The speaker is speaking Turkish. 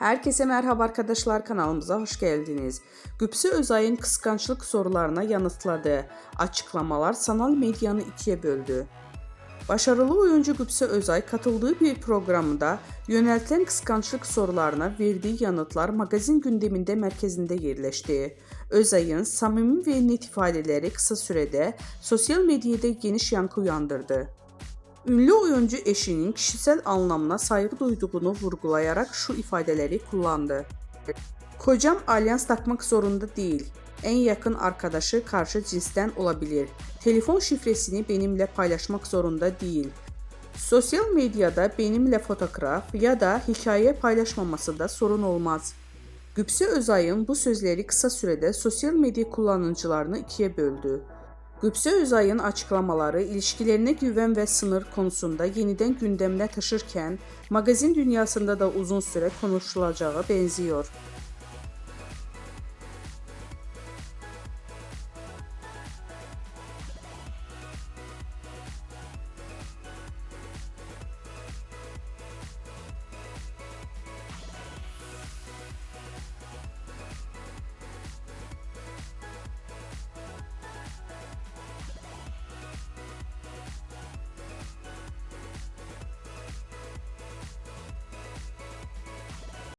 Herkese merhaba arkadaşlar, kanalımıza hoş geldiniz. Gübse Özay'ın kıskançlık sorularına yanıtladığı açıklamalar sanal medyanı ikiye böldü. Başarılı oyuncu Gübse Özay katıldığı bir programda yöneltilen kıskançlık sorularına verdiği yanıtlar magazin gündeminde mərkəzində yerleşti. Özay'ın samimi ve net ifadeleri kısa sürede sosyal medyada geniş yankı uyandırdı. Ünlü oyuncu eşinin kişisel anlamına saygı duyduğunu vurgulayarak şu ifadeleri kullandı. Kocam alyans takmak zorunda değil. En yakın arkadaşı karşı cinsten olabilir. Telefon şifresini benimle paylaşmak zorunda değil. Sosyal medyada benimle fotoğraf ya da hikaye paylaşmaması da sorun olmaz. Gübse Özay'ın bu sözleri kısa sürede sosyal medya kullanıcılarını ikiye böldü. Gübse Özay'ın açıklamaları ilişkilerine güven ve sınır konusunda yeniden gündemine taşırken magazin dünyasında da uzun süre konuşulacağı benziyor.